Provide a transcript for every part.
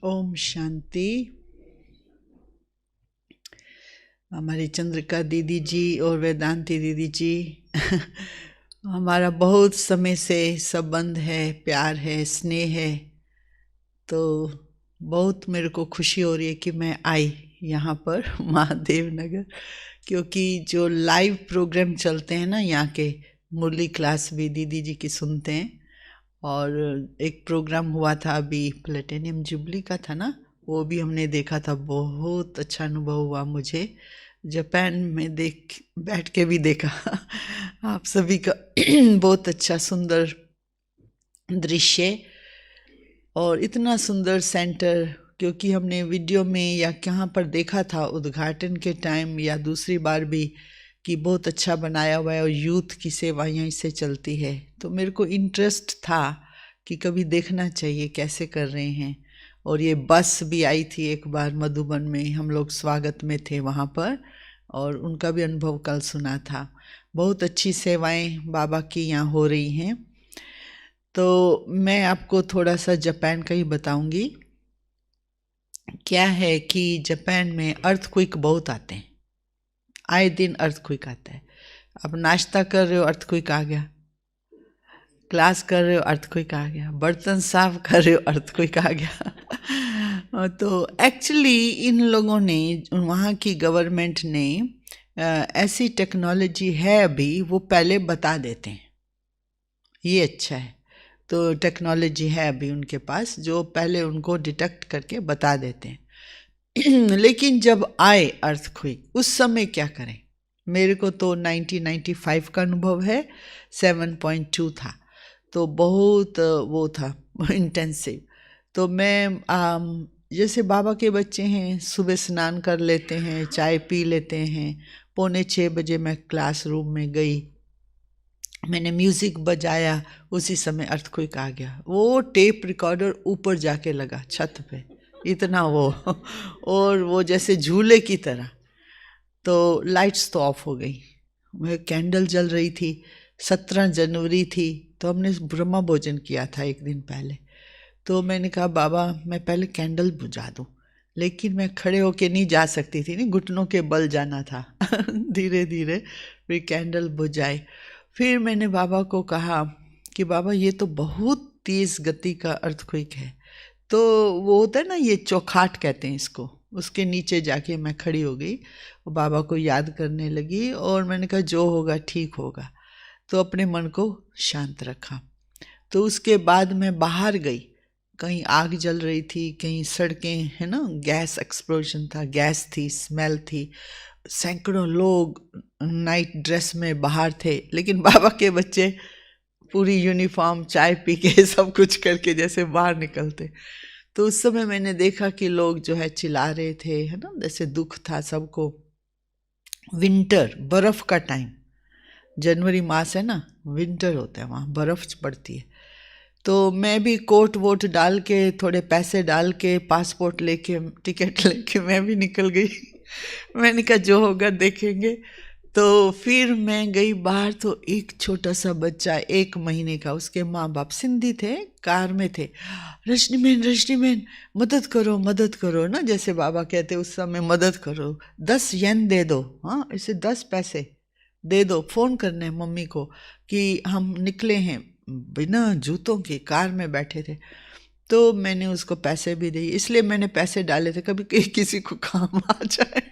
ओम शांति। हमारी चंद्रिका दीदी जी और वेदांती दीदी जी हमारा बहुत समय से संबंध है, प्यार है, स्नेह है। तो बहुत मेरे को खुशी हो रही है कि मैं आई यहाँ पर महादेव नगर, क्योंकि जो लाइव प्रोग्राम चलते हैं ना यहाँ के, मुरली क्लास भी दीदी जी की सुनते हैं। और एक प्रोग्राम हुआ था अभी, प्लेटिनियम जुबली का था ना, वो भी हमने देखा था। बहुत अच्छा अनुभव हुआ मुझे, जापान में बैठ के भी देखा आप सभी का बहुत अच्छा सुंदर दृश्य और इतना सुंदर सेंटर। क्योंकि हमने वीडियो में या कहाँ पर देखा था उद्घाटन के टाइम या दूसरी बार भी कि बहुत अच्छा बनाया हुआ है और यूथ की सेवा यहीं से चलती है। तो मेरे को इंटरेस्ट था कि कभी देखना चाहिए कैसे कर रहे हैं। और ये बस भी आई थी एक बार मधुबन में, हम लोग स्वागत में थे वहाँ पर, और उनका भी अनुभव कल सुना था। बहुत अच्छी सेवाएं बाबा की यहाँ हो रही हैं। तो मैं आपको थोड़ा सा जापान का ही बताऊंगी। क्या है कि जापान में अर्थक्वेक बहुत आते हैं, आए दिन अर्थक्वेक आता है। अब नाश्ता कर रहे हो अर्थक्वेक आ गया, क्लास कर रहे हो अर्थक्वेक आ गया, बर्तन साफ कर रहे हो अर्थक्वेक आ गया तो एक्चुअली इन लोगों ने, वहाँ की गवर्नमेंट ने ऐसी टेक्नोलॉजी है अभी, वो पहले बता देते हैं। ये अच्छा है। तो टेक्नोलॉजी है अभी उनके पास जो पहले उनको डिटेक्ट करके बता देते हैं लेकिन जब आए अर्थक्वेक उस समय क्या करें। मेरे को तो 1995 का अनुभव है, 7.2 था, तो बहुत वो था इंटेंसिव। तो मैं जैसे बाबा के बच्चे हैं, सुबह स्नान कर लेते हैं, चाय पी लेते हैं, 5:45 मैं क्लासरूम में गई, मैंने म्यूज़िक बजाया, उसी समय अर्थक्वेक आ गया। वो टेप रिकॉर्डर ऊपर जाके लगा छत पे, इतना वो और वो जैसे झूले की तरह। तो लाइट्स तो ऑफ हो गई, वह कैंडल जल रही थी। 17 जनवरी थी, तो हमने ब्रह्मा भोजन किया था एक दिन पहले। तो मैंने कहा बाबा मैं पहले कैंडल बुझा दूँ, लेकिन मैं खड़े होके नहीं जा सकती थी, नहीं, घुटनों के बल जाना था धीरे धीरे फिर कैंडल बुझाई। फिर मैंने बाबा को कहा कि बाबा ये तो बहुत तेज गति का अर्थक्वेक है। तो वो होता है ना, ये चौखाट कहते हैं इसको, उसके नीचे जाके मैं खड़ी हो गई, बाबा को याद करने लगी और मैंने कहा जो होगा ठीक होगा। तो अपने मन को शांत रखा। तो उसके बाद मैं बाहर गई, कहीं आग जल रही थी, कहीं सड़कें है ना, गैस एक्सप्लोजन था, गैस थी, स्मेल थी, सैकड़ों लोग नाइट ड्रेस में बाहर थे, लेकिन बाबा के बच्चे पूरी यूनिफॉर्म, चाय पी के सब कुछ करके जैसे बाहर निकलते। तो उस समय मैंने देखा कि लोग जो है चिल्ला रहे थे, है ना, जैसे दुख था सबको। विंटर, बर्फ का टाइम, जनवरी मास है ना, विंटर होता है वहाँ, बर्फ पड़ती है। तो मैं भी कोट वोट डाल के, थोड़े पैसे डाल के, पासपोर्ट लेके, टिकट लेके मैं भी निकल गई मैंने कहा जो होगा देखेंगे। तो फिर मैं गई बाहर, तो एक छोटा सा बच्चा 1 महीने का, उसके माँ बाप सिंधी थे, कार में थे, रश्मि मैन मदद करो ना, जैसे बाबा कहते उस समय मदद करो, 10 येन दे दो, हाँ इसे 10 पैसे दे दो, फ़ोन करने हैं मम्मी को कि हम निकले हैं, बिना जूतों के कार में बैठे थे। तो मैंने उसको पैसे भी दिए, इसलिए मैंने पैसे डाले थे कभी किसी को काम आ जाए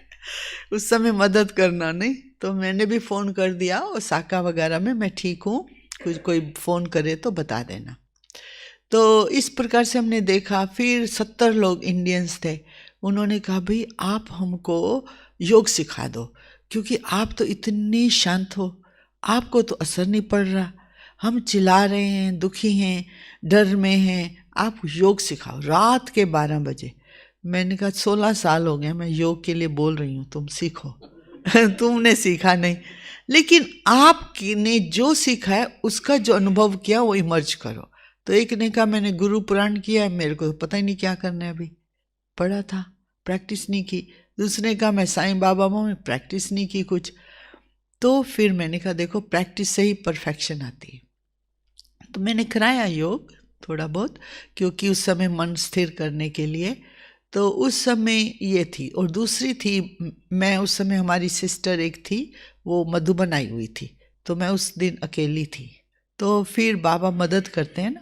उस समय मदद करना, नहीं। तो मैंने भी फ़ोन कर दिया, और साका वगैरह में मैं ठीक हूँ, कुछ कोई फ़ोन करे तो बता देना। तो इस प्रकार से हमने देखा। फिर 70 लोग इंडियंस थे, उन्होंने कहा भाई आप हमको योग सिखा दो, क्योंकि आप तो इतनी शांत हो, आपको तो असर नहीं पड़ रहा, हम चिल्ला रहे हैं, दुखी हैं, डर में हैं, आप योग सिखाओ। रात के 12 बजे। मैंने कहा 16 साल हो गए मैं योग के लिए बोल रही हूँ, तुम सीखो तुमने सीखा नहीं, लेकिन आपने जो सीखा है उसका जो अनुभव किया वो इमर्ज करो। तो एक ने कहा मैंने गुरु पुराण किया है, मेरे को पता ही नहीं क्या करना है, अभी पढ़ा था, प्रैक्टिस नहीं की। दूसरे का मैं साईं बाबा में प्रैक्टिस नहीं की कुछ। तो फिर मैंने कहा देखो प्रैक्टिस से ही परफेक्शन आती है। तो मैंने कराया योग, थोड़ा बहुत, क्योंकि उस समय मन स्थिर करने के लिए। तो उस समय ये थी। और दूसरी थी, मैं उस समय, हमारी सिस्टर एक थी, वो मधुबन आई हुई थी, तो मैं उस दिन अकेली थी। तो फिर बाबा मदद करते हैं ना,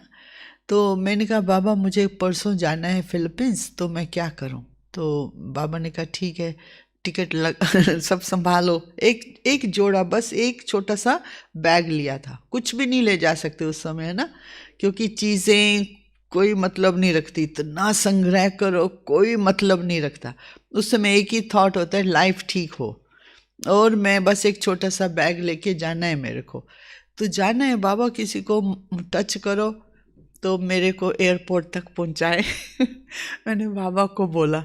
तो मैंने कहा बाबा मुझे परसों जाना है फिलीपींस, तो मैं क्या करूं? तो बाबा ने कहा ठीक है, टिकट लग सब संभालो। एक एक जोड़ा, बस एक छोटा सा बैग लिया था, कुछ भी नहीं ले जा सकते उस समय, है ना, क्योंकि चीज़ें कोई मतलब नहीं रखती, इतना संग्रह करो कोई मतलब नहीं रखता। उस समय एक ही थॉट होता है, लाइफ ठीक हो। और मैं बस एक छोटा सा बैग लेके जाना है मेरे को, तो जाना है बाबा, किसी को टच करो तो मेरे को एयरपोर्ट तक पहुंचाए। मैंने बाबा को बोला।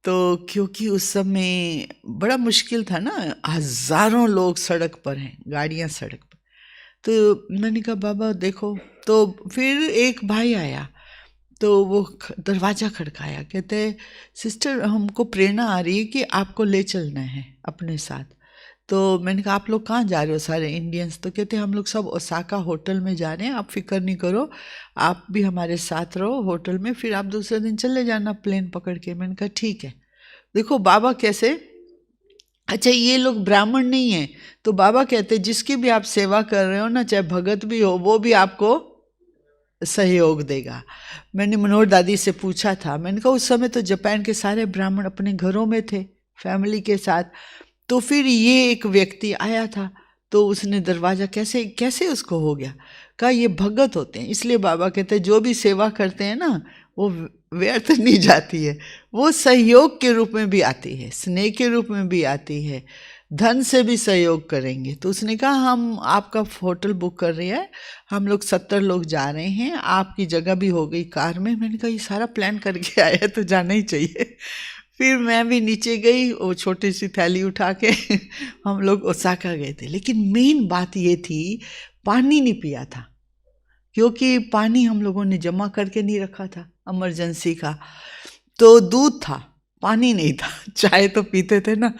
तो क्योंकि उस समय बड़ा मुश्किल था ना, हजारों लोग सड़क पर हैं, गाड़ियां सड़क पर। तो मैंने कहा बाबा देखो। तो फिर एक भाई आया, तो वो दरवाज़ा खड़काया, कहते सिस्टर हमको प्रेरणा आ रही है कि आपको ले चलना है अपने साथ। तो मैंने कहा आप लोग कहाँ जा रहे हो सारे इंडियंस? तो कहते हम लोग सब ओसाका होटल में जा रहे हैं, आप फिक्र नहीं करो, आप भी हमारे साथ रहो होटल में, फिर आप दूसरे दिन चले जाना प्लेन पकड़ के। मैंने कहा ठीक है। देखो बाबा कैसे, अच्छा ये लोग ब्राह्मण नहीं है, तो बाबा कहते जिसकी भी आप सेवा कर रहे हो ना, चाहे भगत भी हो, वो भी आपको सहयोग देगा। मैंने मनोहर दादी से पूछा था, मैंने कहा उस समय तो जापान के सारे ब्राह्मण अपने घरों में थे फैमिली के साथ, तो फिर ये एक व्यक्ति आया था, तो उसने दरवाज़ा कैसे कैसे उसको हो गया? कहा ये भगत होते हैं, इसलिए बाबा कहते हैं जो भी सेवा करते हैं ना वो व्यर्थ नहीं जाती है, वो सहयोग के रूप में भी आती है, स्नेह के रूप में भी आती है, धन से भी सहयोग करेंगे। तो उसने कहा हम आपका होटल बुक कर रहे हैं, हम लोग 70 लोग जा रहे हैं, आपकी जगह भी हो गई कार में। मैंने कहा ये सारा प्लान करके आया है तो जाना ही चाहिए। फिर मैं भी नीचे गई, वो छोटी सी थैली उठा के हम लोग ओसाका गए थे। लेकिन मेन बात ये थी, पानी नहीं पिया था, क्योंकि पानी हम लोगों ने जमा करके नहीं रखा था इमरजेंसी का। तो दूध था, पानी नहीं था। चाय तो पीते थे ना।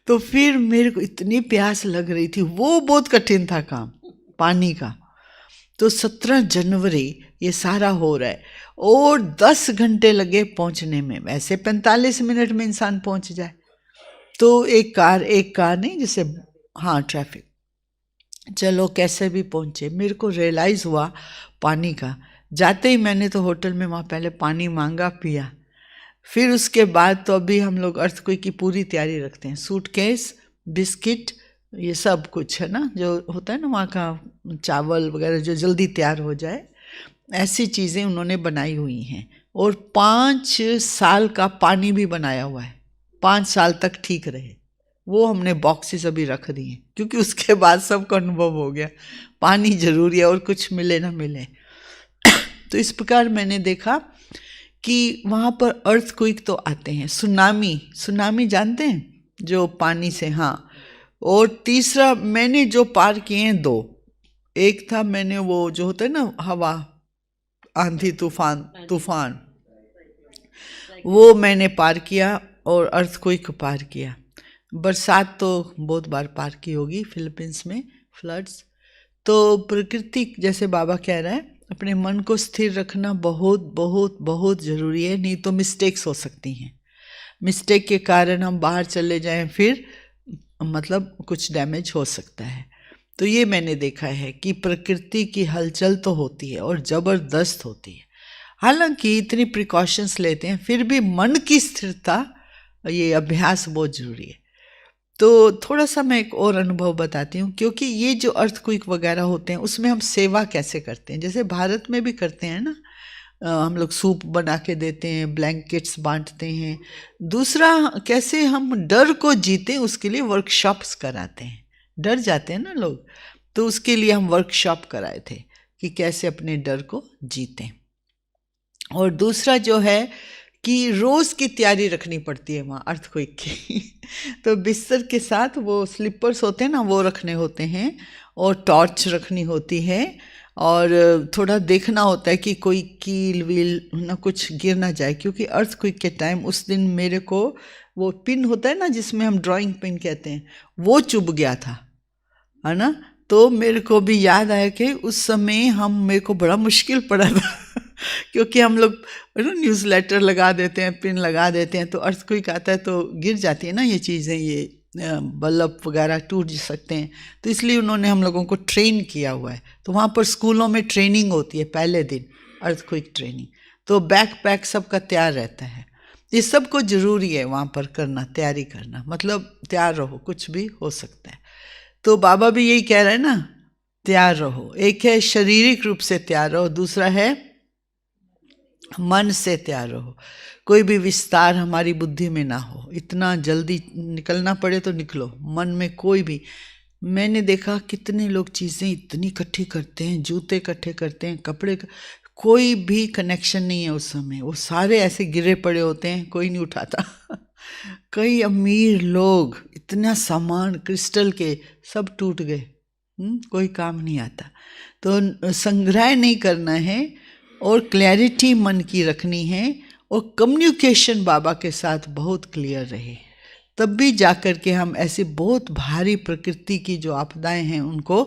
तो फिर मेरे को इतनी प्यास लग रही थी, वो बहुत कठिन था काम पानी का। तो 17 जनवरी ये सारा हो रहा है और 10 घंटे लगे पहुंचने में, वैसे 45 मिनट में इंसान पहुंच जाए। तो एक कार नहीं, जैसे हाँ ट्रैफिक, चलो कैसे भी पहुंचे। मेरे को रियलाइज़ हुआ पानी का, जाते ही मैंने तो होटल में वहाँ पहले पानी मांगा, पिया। फिर उसके बाद तो अभी हम लोग अर्थक्वेक की पूरी तैयारी रखते हैं, सूटकेस, बिस्किट, ये सब कुछ है ना, जो होता है ना वहाँ का चावल वगैरह जो जल्दी तैयार हो जाए, ऐसी चीज़ें उन्होंने बनाई हुई हैं। और 5 साल का पानी भी बनाया हुआ है, 5 साल तक ठीक रहे, वो हमने बॉक्सेस अभी रख दिए, क्योंकि उसके बाद सबको अनुभव हो गया पानी जरूरी है, और कुछ मिले ना मिले। तो इस प्रकार मैंने देखा कि वहाँ पर अर्थक्वेक तो आते हैं, सुनामी जानते हैं जो पानी से, हाँ। और तीसरा मैंने जो पार किए हैं 2, एक था मैंने वो जो होता है ना हवा, आंधी तूफान, वो मैंने पार किया, और अर्थक्वेक पार किया। बरसात तो बहुत बार पार की होगी फिलीपींस में, फ्लड्स। तो प्रकृति, जैसे बाबा कह रहा है, अपने मन को स्थिर रखना बहुत बहुत बहुत ज़रूरी है, नहीं तो मिस्टेक्स हो सकती हैं। मिस्टेक के कारण हम बाहर चले जाएं, फिर मतलब कुछ डैमेज हो सकता है। तो ये मैंने देखा है कि प्रकृति की हलचल तो होती है और ज़बरदस्त होती है, हालांकि इतनी प्रिकॉशंस लेते हैं, फिर भी मन की स्थिरता, ये अभ्यास बहुत ज़रूरी है। तो थोड़ा सा मैं एक और अनुभव बताती हूँ, क्योंकि ये जो अर्थक्वेक वगैरह होते हैं उसमें हम सेवा कैसे करते हैं, जैसे भारत में भी करते हैं ना, हम लोग सूप बना के देते हैं, ब्लैंकेट्स बांटते हैं। दूसरा, कैसे हम डर को जीते उसके लिए वर्कशॉप्स कराते हैं, डर जाते हैं ना लोग, तो उसके लिए हम वर्कशॉप कराए थे कि कैसे अपने डर को जीतें। और दूसरा जो है कि रोज़ की तैयारी रखनी पड़ती है वहाँ अर्थक्वेक की। तो बिस्तर के साथ वो स्लीपर्स होते हैं ना, वो रखने होते हैं, और टॉर्च रखनी होती है, और थोड़ा देखना होता है कि कोई कील वील ना कुछ गिर ना जाए, क्योंकि अर्थक्वेक के टाइम उस दिन मेरे को वो पिन होता है ना जिसमें हम ड्राइंग पिन कहते हैं, वो चुभ गया था, है ना। तो मेरे को भी याद आया कि उस समय मेरे को बड़ा मुश्किल पड़ा था। क्योंकि हम लोग न्यूज़ लेटर लगा देते हैं, पिन लगा देते हैं, तो अर्थक्वेक आता है तो गिर जाती है ना ये चीज़ें, ये बल्ब वगैरह टूट सकते हैं। तो इसलिए उन्होंने हम लोगों को ट्रेन किया हुआ है। तो वहाँ पर स्कूलों में ट्रेनिंग होती है पहले दिन, अर्थक्वेक ट्रेनिंग। तो बैक पैक सबका तैयार रहता है। ये सबको ज़रूरी है वहाँ पर करना, तैयारी करना, मतलब तैयार रहो, कुछ भी हो सकता है। तो बाबा भी यही कह रहे हैं ना, तैयार रहो। एक है शारीरिक रूप से तैयार रहो, दूसरा है मन से तैयार रहो। कोई भी विस्तार हमारी बुद्धि में ना हो, इतना जल्दी निकलना पड़े तो निकलो। मन में कोई भी, मैंने देखा कितने लोग चीज़ें इतनी इकट्ठी करते हैं, जूते इकट्ठे करते हैं, कपड़े कोई भी कनेक्शन नहीं है उस समय, वो सारे ऐसे गिरे पड़े होते हैं, कोई नहीं उठाता। कई अमीर लोग, इतना सामान क्रिस्टल के सब टूट गए, कोई काम नहीं आता। तो संग्रह नहीं करना है और क्लैरिटी मन की रखनी है, और कम्युनिकेशन बाबा के साथ बहुत क्लियर रहे, तब भी जाकर के हम ऐसी बहुत भारी प्रकृति की जो आपदाएं हैं उनको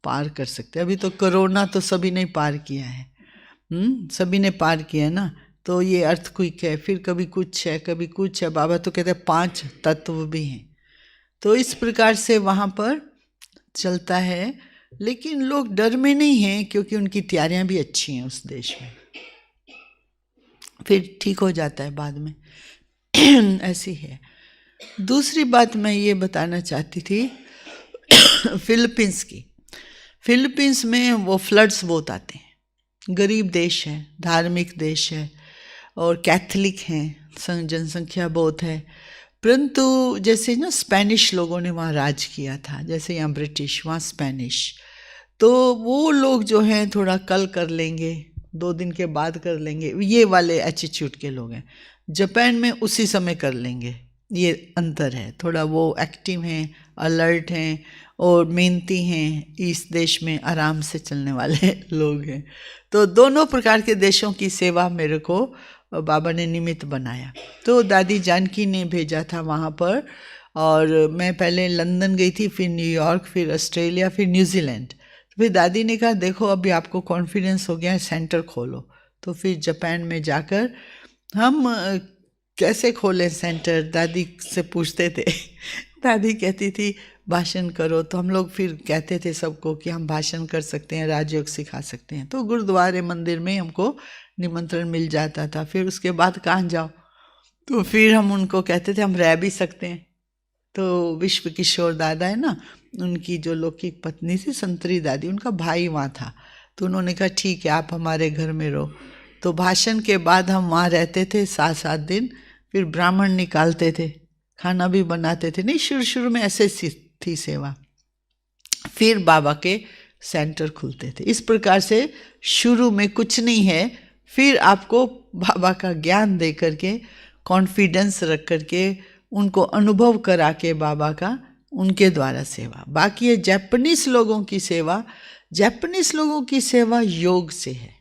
पार कर सकते हैं। अभी तो कोरोना तो सभी ने पार किया है, सभी ने पार किया ना। तो ये अर्थक्वेक है, फिर कभी कुछ है, कभी कुछ है। बाबा तो कहते हैं 5 तत्व भी हैं। तो इस प्रकार से वहाँ पर चलता है, लेकिन लोग डर में नहीं हैं, क्योंकि उनकी तैयारियां भी अच्छी हैं उस देश में, फिर ठीक हो जाता है बाद में। ऐसी है। दूसरी बात मैं ये बताना चाहती थी फिलीपींस की। फिलीपींस में वो फ्लड्स बहुत आते हैं, गरीब देश है, धार्मिक देश है, और कैथलिक हैं, जनसंख्या बहुत है। परंतु जैसे ना स्पेनिश लोगों ने वहाँ राज किया था, जैसे यहाँ ब्रिटिश, वहाँ स्पेनिश, तो वो लोग जो हैं थोड़ा कल कर लेंगे, 2 दिन के बाद कर लेंगे, ये वाले एटीट्यूड के लोग हैं। जापान में उसी समय कर लेंगे, ये अंतर है थोड़ा। वो एक्टिव हैं, अलर्ट हैं और मेहनती हैं। इस देश में आराम से चलने वाले लोग हैं। तो दोनों प्रकार के देशों की सेवा मेरे को बाबा ने निमित्त बनाया। तो दादी जानकी ने भेजा था वहाँ पर, और मैं पहले लंदन गई थी, फिर न्यूयॉर्क, फिर ऑस्ट्रेलिया, फिर न्यूजीलैंड। तो फिर दादी ने कहा देखो अभी आपको कॉन्फिडेंस हो गया है, सेंटर खोलो। तो फिर जापान में जाकर हम कैसे खोलें सेंटर, दादी से पूछते थे। दादी कहती थी भाषण करो, तो हम लोग फिर कहते थे सबको कि हम भाषण कर सकते हैं, राजयोग सिखा सकते हैं। तो गुरुद्वारे मंदिर में हमको निमंत्रण मिल जाता था। फिर उसके बाद कहाँ जाओ, तो फिर हम उनको कहते थे हम रह भी सकते हैं। तो विश्व किशोर दादा है ना, उनकी जो लौकिक पत्नी थी संतरी दादी, उनका भाई वहाँ था। तो उन्होंने कहा ठीक है आप हमारे घर में रहो। तो भाषण के बाद हम वहाँ रहते थे 7-7 दिन। फिर ब्राह्मण निकालते थे, खाना भी बनाते थे। नहीं, शुरू शुरू में ऐसे थी सेवा। फिर बाबा के सेंटर खुलते थे। इस प्रकार से शुरू में कुछ नहीं है, फिर आपको बाबा का ज्ञान दे करके, कॉन्फिडेंस रख करके, उनको अनुभव करा के बाबा का, उनके द्वारा सेवा। बाकी ये जापानीज लोगों की सेवा, जापानीज लोगों की सेवा योग से है,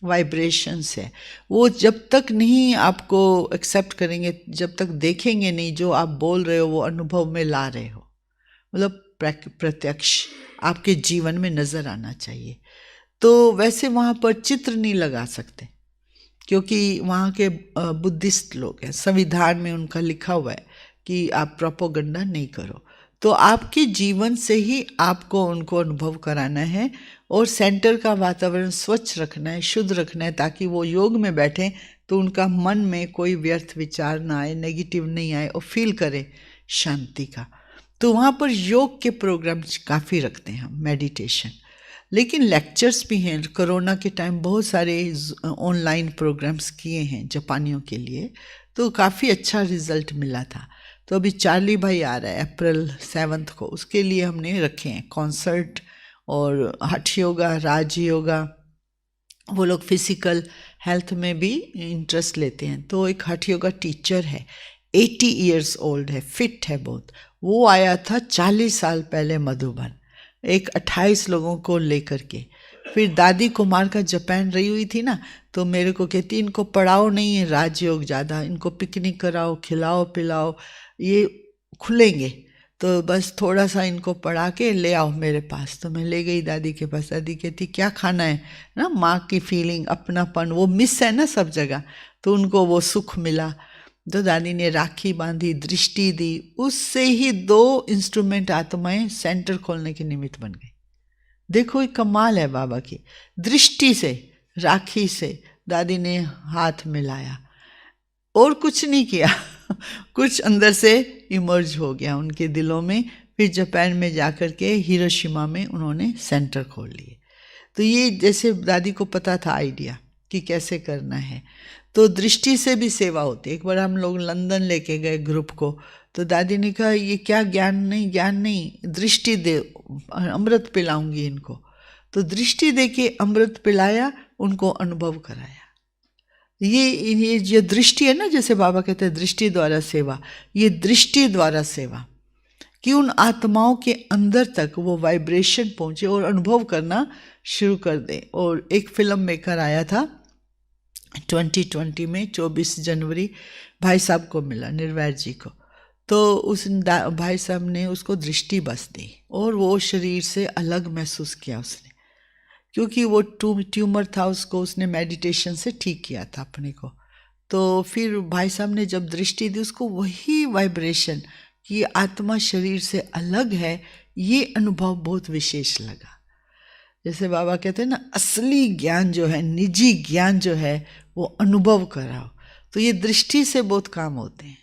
वाइब्रेशन से। वो जब तक नहीं आपको एक्सेप्ट करेंगे, जब तक देखेंगे नहीं जो आप बोल रहे हो वो अनुभव में ला रहे हो, मतलब प्रत्यक्ष आपके जीवन में नजर आना चाहिए। तो वैसे वहाँ पर चित्र नहीं लगा सकते, क्योंकि वहाँ के बुद्धिस्ट लोग हैं, संविधान में उनका लिखा हुआ है कि आप प्रोपोगंडा नहीं करो। तो आपके जीवन से ही आपको उनको अनुभव कराना है, और सेंटर का वातावरण स्वच्छ रखना है, शुद्ध रखना है, ताकि वो योग में बैठें तो उनका मन में कोई व्यर्थ विचार ना आए, नेगेटिव नहीं आए, और फील करें शांति का। तो वहाँ पर योग के प्रोग्राम्स काफ़ी रखते हैं हम, मेडिटेशन, लेकिन लेक्चर्स भी हैं। कोरोना के टाइम बहुत सारे ऑनलाइन प्रोग्राम्स किए हैं जापानियों के लिए, तो काफ़ी अच्छा रिजल्ट मिला था। तो अभी चार्ली भाई आ रहा है अप्रैल 7 को, उसके लिए हमने रखे हैं कॉन्सर्ट और हठ योगा, राज योगा। वो लोग फिजिकल हेल्थ में भी इंटरेस्ट लेते हैं। तो एक हठ योगा टीचर है, 80 ईयर्स ओल्ड है, फिट है बहुत। वो आया था 40 साल पहले मधुबन, एक 28 लोगों को लेकर के। फिर दादी कुमार का जापान रही हुई थी ना, तो मेरे को कहती इनको पढ़ाओ नहीं है राजयोग ज़्यादा, इनको पिकनिक कराओ, खिलाओ पिलाओ, ये खुलेंगे। तो बस थोड़ा सा इनको पढ़ा के ले आओ मेरे पास। तो मैं ले गई दादी के पास। दादी कहती क्या खाना है ना, माँ की फीलिंग, अपनापन वो मिस है ना सब जगह, तो उनको वो सुख मिला। तो दादी ने राखी बांधी, दृष्टि दी, उससे ही 2 इंस्ट्रूमेंट आत्माएं सेंटर खोलने के निमित्त बन गई। देखो ये कमाल है बाबा की। दृष्टि से, राखी से दादी ने हाथ मिलाया और कुछ नहीं किया कुछ अंदर से इमर्ज हो गया उनके दिलों में। फिर जापान में जाकर के हिरोशिमा में उन्होंने सेंटर खोल लिए। तो ये जैसे दादी को पता था आइडिया कि कैसे करना है। तो दृष्टि से भी सेवा होती है। एक बार हम लोग लंदन लेके गए ग्रुप को, तो दादी ने कहा ये क्या ज्ञान नहीं, दृष्टि दे, अमृत पिलाऊंगी इनको। तो दृष्टि दे के अमृत पिलाया, उनको अनुभव कराया। ये जो दृष्टि है ना, जैसे बाबा कहते हैं दृष्टि द्वारा सेवा, ये दृष्टि द्वारा सेवा कि उन आत्माओं के अंदर तक वो वाइब्रेशन पहुंचे और अनुभव करना शुरू कर दे। और एक फिल्म मेकर आया था 2020 में 24 जनवरी, भाई साहब को मिला, निर्वैर जी को। तो उस भाई साहब ने उसको दृष्टि बस दी और वो शरीर से अलग महसूस किया उसने, क्योंकि वो ट्यूमर था, उसको उसने मेडिटेशन से ठीक किया था अपने को। तो फिर भाई साहब ने जब दृष्टि दी, उसको वही वाइब्रेशन कि आत्मा शरीर से अलग है, ये अनुभव बहुत विशेष लगा। जैसे बाबा कहते हैं ना, असली ज्ञान जो है, निजी ज्ञान जो है, वो अनुभव कराओ। तो ये दृष्टि से बहुत काम होते हैं,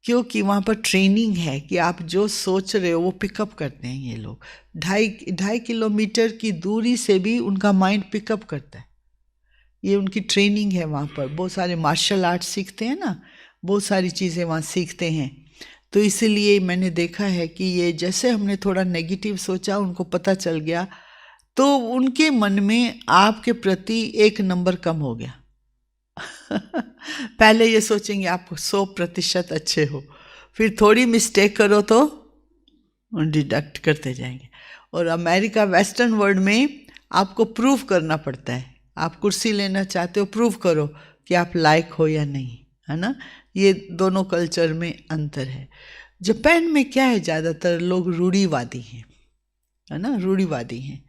क्योंकि वहाँ पर ट्रेनिंग है कि आप जो सोच रहे हो वो पिकअप करते हैं ये लोग। 2.5 किलोमीटर की दूरी से भी उनका माइंड पिकअप करता है। ये उनकी ट्रेनिंग है। वहाँ पर बहुत सारे मार्शल आर्ट सीखते हैं ना, बहुत सारी चीज़ें वहाँ सीखते हैं। तो इसीलिए मैंने देखा है कि ये जैसे हमने थोड़ा नेगेटिव सोचा, उनको पता चल गया, तो उनके मन में आपके प्रति 1 नंबर कम हो गया पहले ये सोचेंगे आप 100% अच्छे हो, फिर थोड़ी मिस्टेक करो तो डिडक्ट करते जाएंगे। और अमेरिका, वेस्टर्न वर्ल्ड में आपको प्रूव करना पड़ता है। आप कुर्सी लेना चाहते हो, प्रूव करो कि आप लायक हो या नहीं, है ना। ये दोनों कल्चर में अंतर है। जापान में क्या है, ज़्यादातर लोग रूढ़िवादी हैं, है ना, रूढ़िवादी हैं।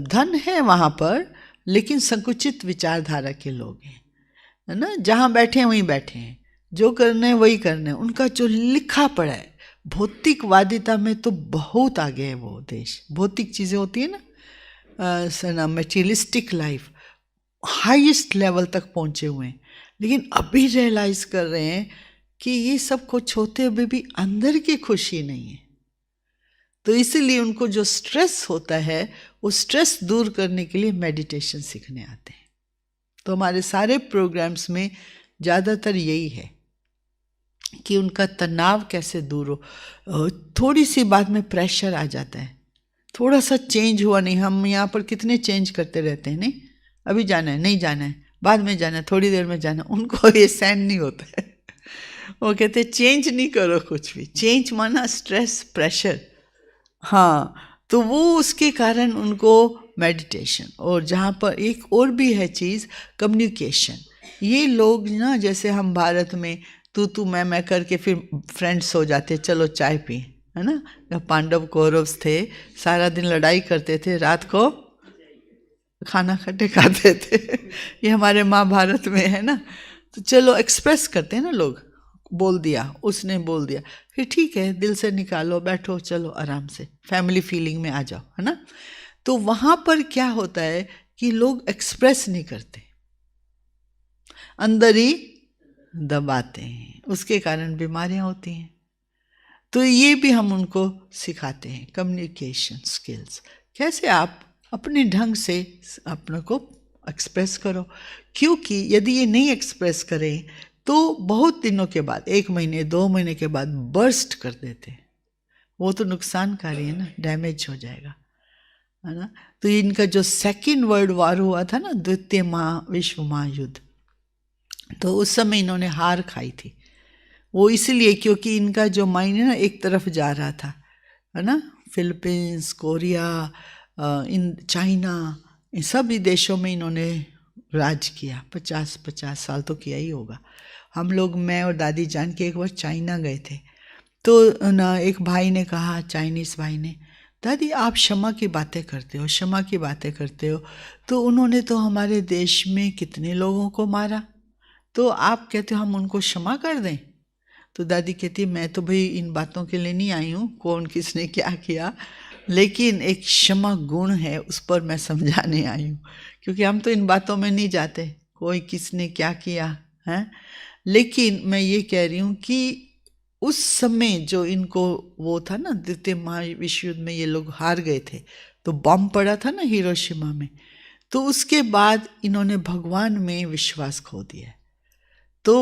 धन है वहाँ पर, लेकिन संकुचित विचारधारा के लोग हैं, है ना। जहाँ बैठे हैं वहीं बैठे हैं, जो करना है वही करना है। उनका जो लिखा पड़ा है, भौतिकवादिता में तो बहुत आगे है वो देश। भौतिक चीज़ें होती है ना, मेटीरियलिस्टिक लाइफ हाईएस्ट लेवल तक पहुँचे हुए हैं, लेकिन अभी रियलाइज़ कर रहे हैं कि ये सब कुछ होते हुए भी अंदर की खुशी नहीं है। तो इसीलिए उनको जो स्ट्रेस होता है, वो स्ट्रेस दूर करने के लिए मेडिटेशन सीखने आते हैं। तो हमारे सारे प्रोग्राम्स में ज़्यादातर यही है कि उनका तनाव कैसे दूर हो। थोड़ी सी बात में प्रेशर आ जाता है, थोड़ा सा चेंज हुआ नहीं। हम यहाँ पर कितने चेंज करते रहते हैं, नहीं अभी जाना है, नहीं जाना है, बाद में जाना है, थोड़ी देर में जाना। उनको ये सहन नहीं होता है। वो कहते चेंज नहीं करो कुछ भी। चेंज माना स्ट्रेस, प्रेशर। हाँ, तो वो उसके कारण उनको मेडिटेशन। और जहाँ पर एक और भी है चीज़, कम्युनिकेशन। ये लोग ना, जैसे हम भारत में तू मैं करके फिर फ्रेंड्स हो जाते, चलो चाय पी, है ना। जब पांडव कौरव थे, सारा दिन लड़ाई करते थे, रात को खाना खट्टे खाते थे ये हमारे महाभारत में है ना। तो चलो एक्सप्रेस करते हैं ना लोग, बोल दिया, उसने बोल दिया, फिर ठीक है, दिल से निकालो, बैठो, चलो आराम से फैमिली फीलिंग में आ जाओ, है ना। तो वहाँ पर क्या होता है कि लोग एक्सप्रेस नहीं करते, अंदर ही दबाते हैं, उसके कारण बीमारियाँ होती हैं। तो ये भी हम उनको सिखाते हैं, कम्युनिकेशन स्किल्स, कैसे आप अपने ढंग से अपने को एक्सप्रेस करो। क्योंकि यदि ये नहीं एक्सप्रेस करें तो बहुत दिनों के बाद, 1 महीने 2 महीने के बाद बर्स्ट कर देते हैं। वो तो नुकसानकारी है ना, डैमेज हो जाएगा, है ना। तो इनका जो 2nd वर्ल्ड वॉर हुआ था ना, द्वितीय विश्व महायुद्ध, तो उस समय इन्होंने हार खाई थी। वो इसलिए क्योंकि इनका जो माइंड है ना, एक तरफ जा रहा था, है ना। फिलीपींस, कोरिया, इन चाइना, इन सभी देशों में इन्होंने राज किया। 50 साल तो किया ही होगा। हम लोग, मैं और दादी जान के एक बार चाइना गए थे, तो ना एक भाई ने कहा, चाइनीज़ भाई ने, दादी आप क्षमा की बातें करते हो, क्षमा की बातें करते हो, तो उन्होंने तो हमारे देश में कितने लोगों को मारा, तो आप कहते हो हम उनको क्षमा कर दें। तो दादी कहती मैं तो भाई इन बातों के लिए नहीं आई हूँ कौन किसने क्या किया, लेकिन एक क्षमा गुण है उस पर मैं समझाने आई हूँ, क्योंकि हम तो इन बातों में नहीं जाते कोई किसने क्या किया है। लेकिन मैं ये कह रही हूँ कि उस समय जो इनको वो था ना, द्वितीय महाविश्व युद्ध में ये लोग हार गए थे, तो बम पड़ा था ना हिरोशिमा में, तो उसके बाद इन्होंने भगवान में विश्वास खो दिया। तो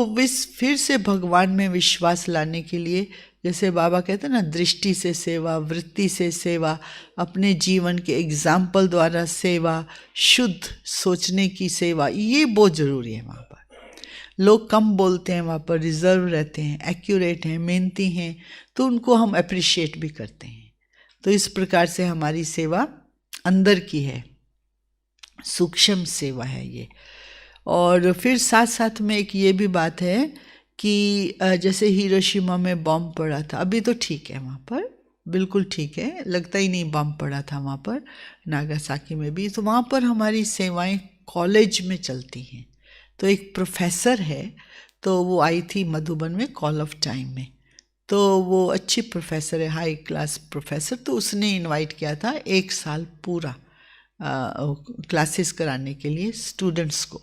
फिर से भगवान में विश्वास लाने के लिए, जैसे बाबा कहते हैं ना, दृष्टि से सेवा, वृत्ति से सेवा, अपने जीवन के एग्जाम्पल द्वारा सेवा, शुद्ध सोचने की सेवा, ये बहुत ज़रूरी है। वहाँ पर लोग कम बोलते हैं, वहाँ पर रिजर्व रहते हैं, एक्यूरेट हैं, मेहनती हैं, तो उनको हम अप्रिशिएट भी करते हैं। तो इस प्रकार से हमारी सेवा अंदर की है, सूक्ष्म सेवा है ये। और फिर साथ साथ में एक ये भी बात है कि जैसे हिरोशिमा में बम पड़ा था, अभी तो ठीक है, वहाँ पर बिल्कुल ठीक है, लगता ही नहीं बम पड़ा था वहाँ पर, नागासाकी में भी। तो वहाँ पर हमारी सेवाएं कॉलेज में चलती हैं। तो एक प्रोफेसर है, तो वो आई थी मधुबन में कॉल ऑफ टाइम में, तो वो अच्छी प्रोफेसर है, हाई क्लास प्रोफेसर, तो उसने इनवाइट किया था 1 साल पूरा क्लासेस कराने के लिए स्टूडेंट्स को।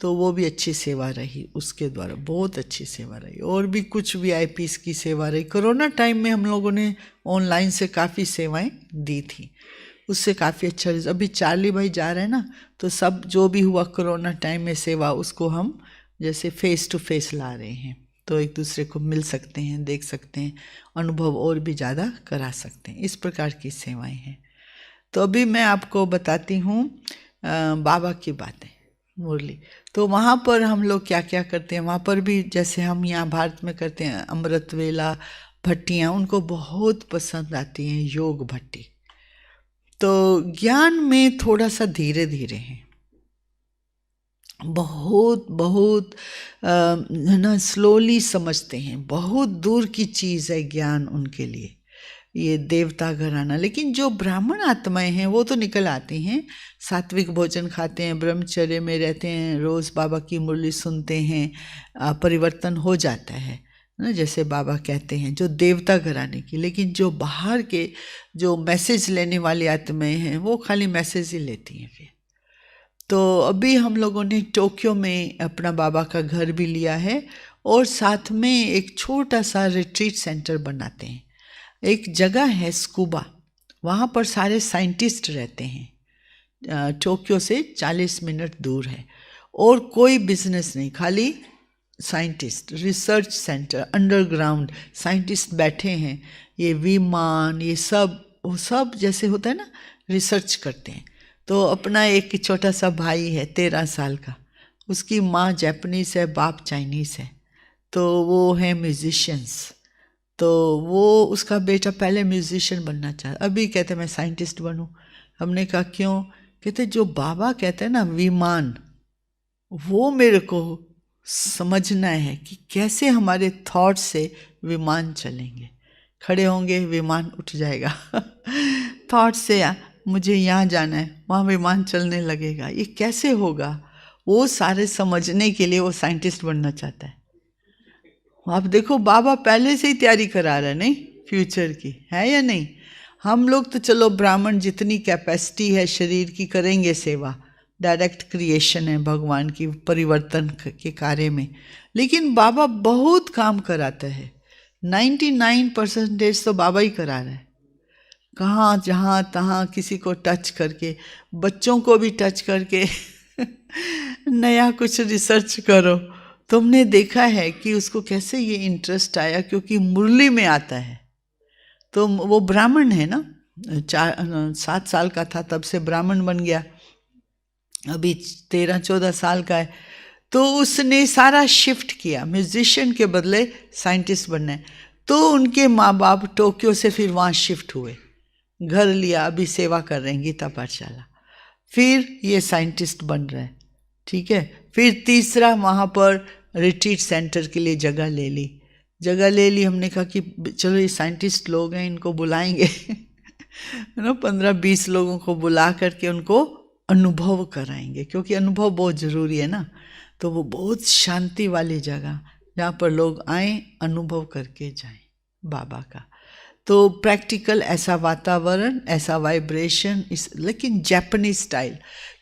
तो वो भी अच्छी सेवा रही उसके द्वारा, बहुत अच्छी सेवा रही। और भी कुछ वीआईपीस की सेवा रही। कोरोना टाइम में हम लोगों ने ऑनलाइन से काफ़ी सेवाएं दी थी, उससे काफ़ी अच्छा। अभी चार्ली भाई जा रहे हैं ना, तो सब जो भी हुआ कोरोना टाइम में सेवा, उसको हम जैसे फेस टू फेस ला रहे हैं, तो एक दूसरे को मिल सकते हैं, देख सकते हैं, अनुभव और भी ज़्यादा करा सकते हैं। इस प्रकार की सेवाएं हैं। तो अभी मैं आपको बताती हूँ बाबा की बातें, मुरली। तो वहाँ पर हम लोग क्या क्या करते हैं, वहाँ पर भी जैसे हम यहाँ भारत में करते हैं, अमृत वेला भट्टियाँ उनको बहुत पसंद आती हैं, योग भट्टी। तो ज्ञान में थोड़ा सा धीरे धीरे हैं, बहुत बहुत है ना, स्लोली समझते हैं, बहुत दूर की चीज़ है ज्ञान उनके लिए, ये देवता घराना। लेकिन जो ब्राह्मण आत्माएं हैं वो तो निकल आती हैं, सात्विक भोजन खाते हैं, ब्रह्मचर्य में रहते हैं, रोज़ बाबा की मुरली सुनते हैं, परिवर्तन हो जाता है ना, जैसे बाबा कहते हैं, जो देवता घराने की। लेकिन जो बाहर के जो मैसेज लेने वाली आत्माएं हैं वो खाली मैसेज ही लेती हैं फिर। तो अभी हम लोगों ने टोक्यो में अपना बाबा का घर भी लिया है, और साथ में एक छोटा सा रिट्रीट सेंटर बनाते हैं। एक जगह है स्कूबा, वहाँ पर सारे साइंटिस्ट रहते हैं, टोक्यो से 40 मिनट दूर है, और कोई बिजनेस नहीं, खाली scientist, research centre, underground scientist बैठे हैं। ये विमान, ये सब, वो सब जैसे होता है ना, रिसर्च करते हैं। तो अपना एक छोटा सा भाई है 13 साल का, उसकी माँ जापानीज़ है, बाप चाइनीज़ है, तो वो है म्यूजिशियंस। तो वो उसका बेटा पहले म्यूजिशियन बनना चाहता, अभी कहते मैं साइंटिस्ट बनूं। हमने कहा क्यों? कहते जो बाबा कहते हैं ना विमान, वो मेरे को समझना है कि कैसे हमारे थॉट से विमान चलेंगे, खड़े होंगे विमान उठ जाएगा थॉट से मुझे यहाँ जाना है, वहाँ विमान चलने लगेगा, ये कैसे होगा? वो सारे समझने के लिए वो साइंटिस्ट बनना चाहता है। आप देखो बाबा पहले से ही तैयारी करा रहे हैं, नहीं फ्यूचर की, है या नहीं? हम लोग तो चलो ब्राह्मण जितनी कैपेसिटी है शरीर की करेंगे सेवा, डायरेक्ट क्रिएशन है भगवान की परिवर्तन के कार्य में, लेकिन बाबा बहुत काम कराता है। 99% तो बाबा ही करा रहा है, कहाँ जहाँ तहाँ किसी को टच करके, बच्चों को भी टच करके नया कुछ रिसर्च करो। तुमने देखा है कि उसको कैसे ये इंटरेस्ट आया? क्योंकि मुरली में आता है। तो वो ब्राह्मण है ना, 7 साल का था तब से ब्राह्मण बन गया, अभी 13-14 साल का है। तो उसने सारा शिफ्ट किया, म्यूजिशियन के बदले साइंटिस्ट बनना है। तो उनके माँ बाप टोक्यो से फिर वहाँ शिफ्ट हुए, घर लिया, अभी सेवा कर रहे हैं गीता पाठशाला। फिर ये साइंटिस्ट बन रहे हैं, ठीक है। फिर तीसरा वहाँ पर रिट्रीट सेंटर के लिए जगह ले ली, जगह ले ली, हमने कहा कि चलो ये साइंटिस्ट लोग हैं, इनको बुलाएंगे है ना, 15-20 लोगों को बुला करके उनको अनुभव कराएंगे, क्योंकि अनुभव बहुत ज़रूरी है ना। तो वो बहुत शांति वाली जगह जहाँ पर लोग आए, अनुभव करके जाएं बाबा का। तो प्रैक्टिकल ऐसा वातावरण, ऐसा वाइब्रेशन, इस लेकिन जापानीज स्टाइल,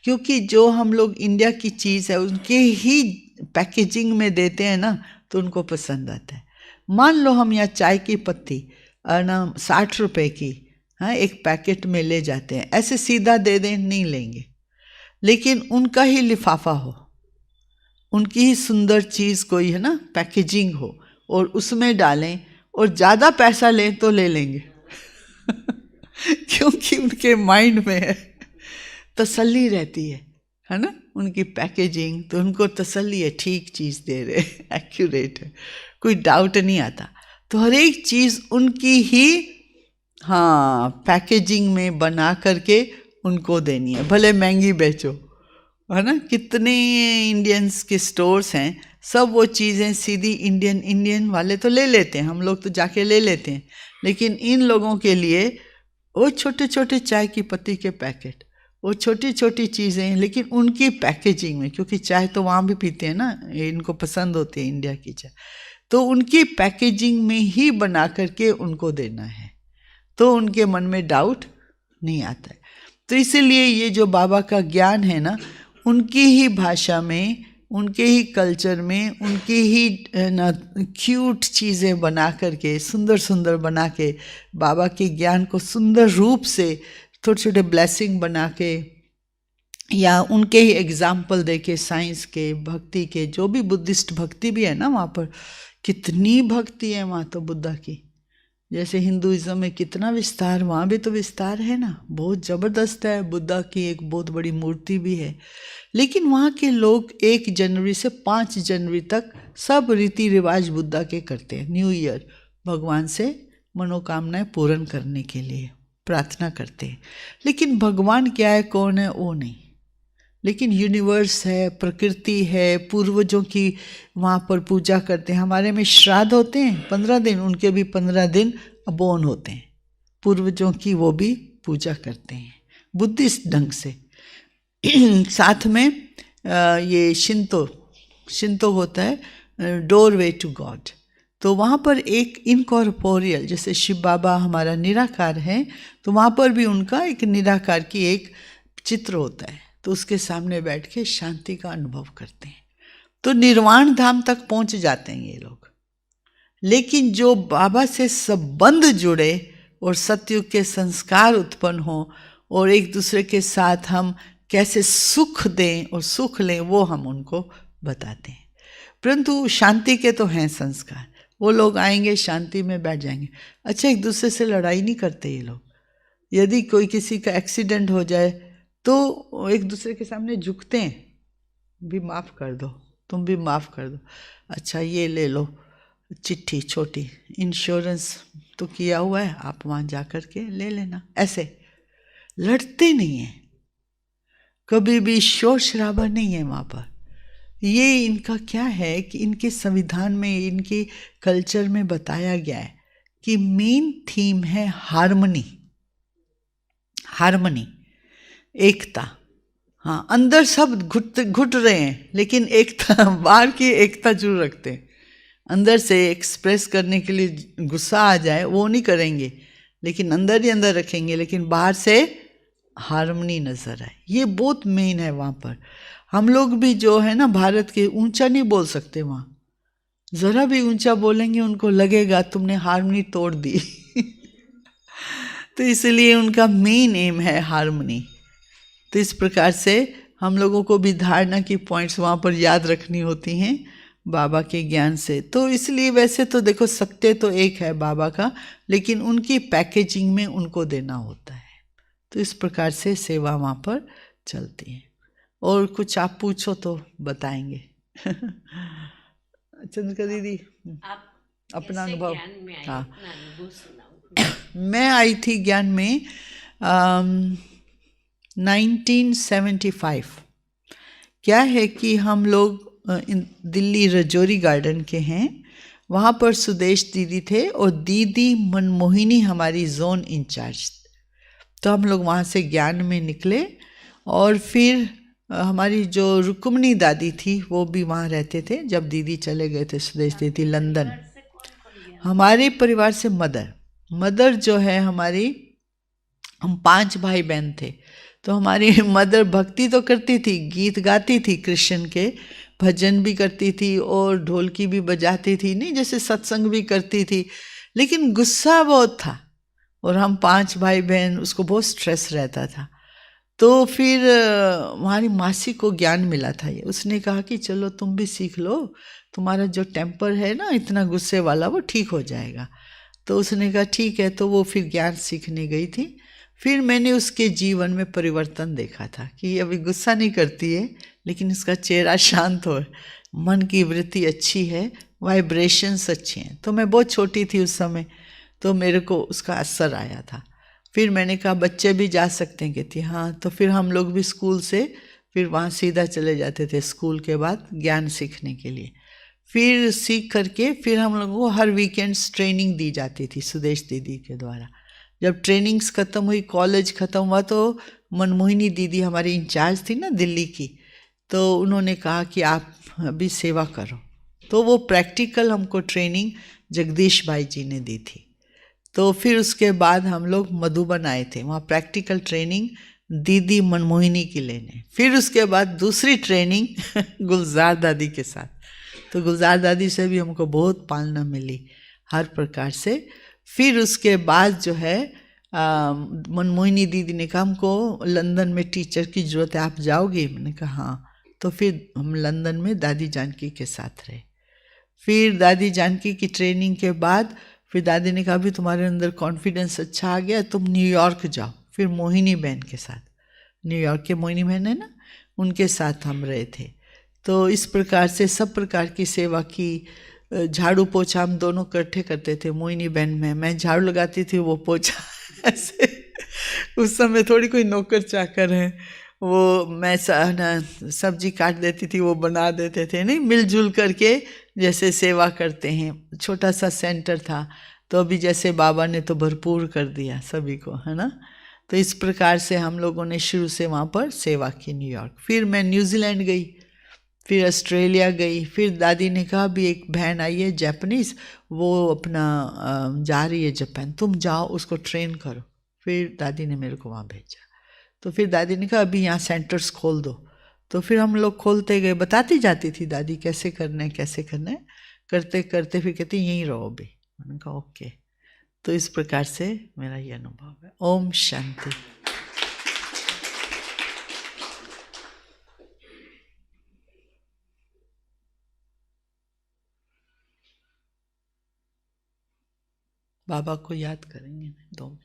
क्योंकि जो हम लोग इंडिया की चीज़ है उनके ही पैकेजिंग में देते हैं ना, तो उनको पसंद आता है। मान लो हम यहाँ चाय की पत्ती ना 60 रुपए की, हाँ, एक पैकेट में ले जाते हैं, ऐसे सीधा दे दें नहीं लेंगे, लेकिन उनका ही लिफाफा हो, उनकी ही सुंदर चीज़ कोई है ना, पैकेजिंग हो और उसमें डालें और ज़्यादा पैसा लें तो ले लेंगे क्योंकि उनके माइंड में है, तसल्ली रहती है ना, उनकी पैकेजिंग, तो उनको तसल्ली है, ठीक चीज़ दे रहे, एक्यूरेट है, कोई डाउट नहीं आता। तो हर एक चीज़ उनकी ही, हाँ, पैकेजिंग में बना करके उनको देनी है, भले महंगी बेचो, है ना। कितने इंडियंस के स्टोर्स हैं, सब वो चीज़ें सीधी इंडियन वाले तो ले लेते हैं, हम लोग तो जाके ले लेते हैं, लेकिन इन लोगों के लिए वो छोटे छोटे चाय की पत्ती के पैकेट, वो छोटी छोटी चीज़ें, लेकिन उनकी पैकेजिंग में, क्योंकि चाय तो वहाँ भी पीते हैं ना, इनको पसंद होती है इंडिया की चाय, तो उनकी पैकेजिंग में ही बना करके उनको देना है, तो उनके मन में डाउट नहीं आता है। तो इसीलिए ये जो बाबा का ज्ञान है ना, उनकी ही भाषा में, उनके ही कल्चर में, उनकी ही ना क्यूट चीज़ें बना करके, सुंदर सुंदर बना के, बाबा के ज्ञान को सुंदर रूप से छोटे छोटे ब्लेसिंग बना के, या उनके ही एग्जाम्पल दे के, साइंस के, भक्ति के, जो भी बुद्धिस्ट भक्ति भी है ना, वहाँ पर कितनी भक्ति है वहाँ तो बुद्धा की, जैसे हिंदुइज्म में कितना विस्तार, वहाँ भी तो विस्तार है ना, बहुत ज़बरदस्त है। बुद्धा की एक बहुत बड़ी मूर्ति भी है, लेकिन वहाँ के लोग 1 जनवरी से 5 जनवरी तक सब रीति रिवाज बुद्धा के करते हैं। न्यू ईयर भगवान से मनोकामनाएं पूर्ण करने के लिए प्रार्थना करते हैं, लेकिन भगवान क्या है, कौन है, वो नहीं, लेकिन यूनिवर्स है, प्रकृति है, पूर्वजों की वहाँ पर पूजा करते हैं। हमारे में श्राद्ध होते हैं 15 दिन, उनके भी 15 दिन अबोन होते हैं, पूर्वजों की वो भी पूजा करते हैं बुद्धिस्ट ढंग से। साथ में ये शिंतो होता है डोरवे टू गॉड, तो वहाँ पर एक इनकॉर्पोरियल, जैसे शिव बाबा हमारा निराकार है, तो वहाँ पर भी उनका एक निराकार की एक चित्र होता है, तो उसके सामने बैठ के शांति का अनुभव करते हैं, तो निर्वाण धाम तक पहुंच जाते हैं ये लोग। लेकिन जो बाबा से संबंध जुड़े और सतयुग के संस्कार उत्पन्न हो, और एक दूसरे के साथ हम कैसे सुख दें और सुख लें, वो हम उनको बताते हैं। परंतु शांति के तो हैं संस्कार, वो लोग आएंगे शांति में बैठ जाएंगे। अच्छा, एक दूसरे से लड़ाई नहीं करते ये लोग। यदि कोई किसी का एक्सीडेंट हो जाए तो एक दूसरे के सामने झुकते हैं, भी माफ़ कर दो, तुम भी माफ़ कर दो, अच्छा ये ले लो चिट्ठी, छोटी इंश्योरेंस तो किया हुआ है, आप वहाँ जा कर के ले लेना। ऐसे लड़ते नहीं हैं, कभी भी शोर शराबा नहीं है वहाँ पर। ये इनका क्या है कि इनके संविधान में, इनके कल्चर में बताया गया है कि मेन थीम है हार्मनी, हार्मनी, एकता। हाँ, अंदर सब घुट रहे हैं, लेकिन एकता, बाहर की एकता जरूर रखते हैं। अंदर से एक्सप्रेस करने के लिए गुस्सा आ जाए वो नहीं करेंगे, लेकिन अंदर ही अंदर रखेंगे, लेकिन बाहर से हार्मनी नजर आए, ये बहुत मेन है वहाँ पर। हम लोग भी जो है ना भारत के, ऊंचा नहीं बोल सकते वहाँ, जरा भी ऊंचा बोलेंगे उनको लगेगा तुमने हार्मनी तोड़ दी तो इसलिए उनका मेन एम है हार्मनी। तो इस प्रकार से हम लोगों को भी धारणा की पॉइंट्स वहाँ पर याद रखनी होती हैं बाबा के ज्ञान से। तो इसलिए वैसे तो देखो सत्य तो एक है बाबा का, लेकिन उनकी पैकेजिंग में उनको देना होता है। तो इस प्रकार से सेवा वहाँ पर चलती है। और कुछ आप पूछो तो बताएंगे चंद्रिका दीदी, आप अपना अनुभव। हाँ, मैं आई थी ज्ञान में 1975। क्या है कि हम लोग दिल्ली रजौरी गार्डन के हैं, वहाँ पर सुदेश दीदी थे और दीदी मनमोहिनी हमारी जोन इंचार्ज। तो हम लोग वहाँ से ज्ञान में निकले और फिर हमारी जो रुक्मणी दादी थी वो भी वहाँ रहते थे जब दीदी चले गए थे सुदेश दीदी लंदन। हमारे परिवार से मदर जो है हमारी, हम 5 भाई बहन थे, तो हमारी मदर भक्ति तो करती थी, गीत गाती थी, कृष्ण के भजन भी करती थी और ढोलकी भी बजाती थी, नहीं जैसे सत्संग भी करती थी, लेकिन गुस्सा बहुत था और हम 5 भाई बहन, उसको बहुत स्ट्रेस रहता था। तो फिर हमारी मासी को ज्ञान मिला था, ये उसने कहा कि चलो तुम भी सीख लो, तुम्हारा जो टेम्पर है ना इतना गुस्से वाला वो ठीक हो जाएगा। तो उसने कहा ठीक है, तो वो फिर ज्ञान सीखने गई थी। फिर मैंने उसके जीवन में परिवर्तन देखा था कि अभी गुस्सा नहीं करती है, लेकिन इसका चेहरा शांत हो, मन की वृत्ति अच्छी है, वाइब्रेशंस अच्छे हैं। तो मैं बहुत छोटी थी उस समय, तो मेरे को उसका असर आया था। फिर मैंने कहा बच्चे भी जा सकते हैं, कहती हाँ। तो फिर हम लोग भी स्कूल से फिर वहाँ सीधा चले जाते थे स्कूल के बाद ज्ञान सीखने के लिए। फिर सीख करके फिर हम लोगों को हर वीकेंड्स ट्रेनिंग दी जाती थी सुदेश दीदी के द्वारा। जब ट्रेनिंग्स ख़त्म हुई, कॉलेज ख़त्म हुआ, तो मनमोहिनी दीदी हमारी इंचार्ज थी ना दिल्ली की, तो उन्होंने कहा कि आप अभी सेवा करो। तो वो प्रैक्टिकल हमको ट्रेनिंग जगदीश भाई जी ने दी थी। तो फिर उसके बाद हम लोग मधुबन आए थे, वहाँ प्रैक्टिकल ट्रेनिंग दीदी मनमोहिनी की लेने। फिर उसके बाद दूसरी ट्रेनिंग गुलजार दादी के साथ। तो गुलजार दादी से भी हमको बहुत पालना मिली हर प्रकार से। फिर उसके बाद जो है मनमोहिनी दीदी ने कहा हमको लंदन में टीचर की ज़रूरत है, आप जाओगी? मैंने कहा हाँ। तो फिर हम लंदन में दादी जानकी के साथ रहे। फिर दादी जानकी की ट्रेनिंग के बाद फिर दादी ने कहा अभी तुम्हारे अंदर कॉन्फिडेंस अच्छा आ गया, तुम न्यूयॉर्क जाओ। फिर मोहिनी बहन के साथ, न्यूयॉर्क के मोहिनी बहन है ना, उनके साथ हम रहे थे। तो इस प्रकार से सब प्रकार की सेवा की। झाड़ू पोछा हम दोनों इकट्ठे करते थे। मोहिनी बहन में मैं झाड़ू लगाती थी, वो पोछा ऐसे उस समय थोड़ी कोई नौकर चाकर है, वो मैं सब्जी काट देती थी, वो बना देते थे, नहीं मिलजुल करके जैसे सेवा करते हैं। छोटा सा सेंटर था, तो अभी जैसे बाबा ने तो भरपूर कर दिया सभी को, है ना। तो इस प्रकार से हम लोगों ने शुरू से वहाँ पर सेवा की न्यूयॉर्क। फिर मैं न्यूजीलैंड गई, फिर ऑस्ट्रेलिया गई। फिर दादी ने कहा अभी एक बहन आई है जापानीज़, वो अपना जा रही है जापान, तुम जाओ उसको ट्रेन करो। फिर दादी ने मेरे को वहाँ भेजा। तो फिर दादी ने कहा अभी यहाँ सेंटर्स खोल दो। तो फिर हम लोग खोलते गए, बताती जाती थी दादी कैसे करना है कैसे करना है, करते करते फिर कहती यहीं रहो अभी। मैंने कहा ओके। तो इस प्रकार से मेरा ये अनुभव है। ओम शांति। बाबा को याद करेंगे 2 मिनट।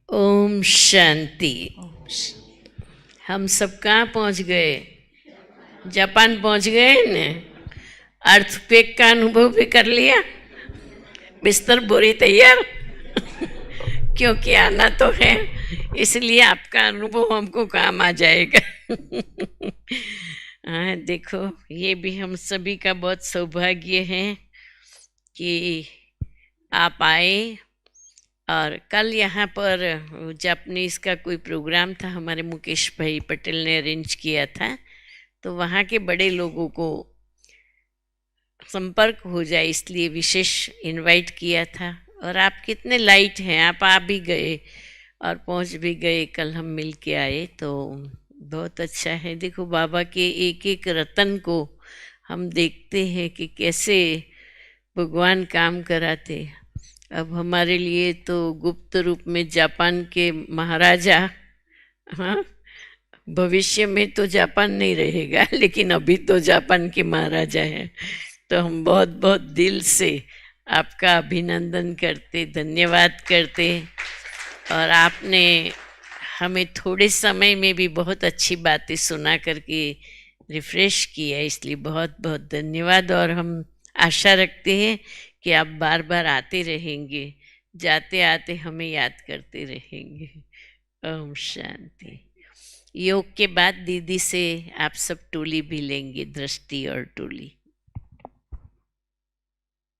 ओम शांति। हम सब कहाँ पहुँच गए? जापान पहुँच गए न। अर्थक्वेक का अनुभव भी कर लिया, बिस्तर बोरी तैयार क्योंकि आना तो है, इसलिए आपका अनुभव हमको काम आ जाएगा। हाँ देखो, ये भी हम सभी का बहुत सौभाग्य है कि आप आए। और कल यहाँ पर जापानीज़ का कोई प्रोग्राम था, हमारे मुकेश भाई पटेल ने अरेंज किया था, तो वहाँ के बड़े लोगों को संपर्क हो जाए इसलिए विशेष इनवाइट किया था। और आप कितने लाइट हैं, आप आ भी गए और पहुँच भी गए। कल हम मिल के आए तो बहुत अच्छा है। देखो बाबा के एक एक रतन को हम देखते हैं कि कैसे भगवान काम कराते। अब हमारे लिए तो गुप्त रूप में जापान के महाराजा, हाँ भविष्य में तो जापान नहीं रहेगा, लेकिन अभी तो जापान के महाराजा हैं। तो हम बहुत बहुत दिल से आपका अभिनंदन करते, धन्यवाद करते। और आपने हमें थोड़े समय में भी बहुत अच्छी बातें सुना करके रिफ्रेश किया, इसलिए बहुत बहुत धन्यवाद। और हम आशा रखते हैं कि आप बार बार आते रहेंगे। जाते आते हमें याद करते रहेंगे। ओम शांति। योग के बाद दीदी से आप सब टोली भी लेंगे, दृष्टि और टोली।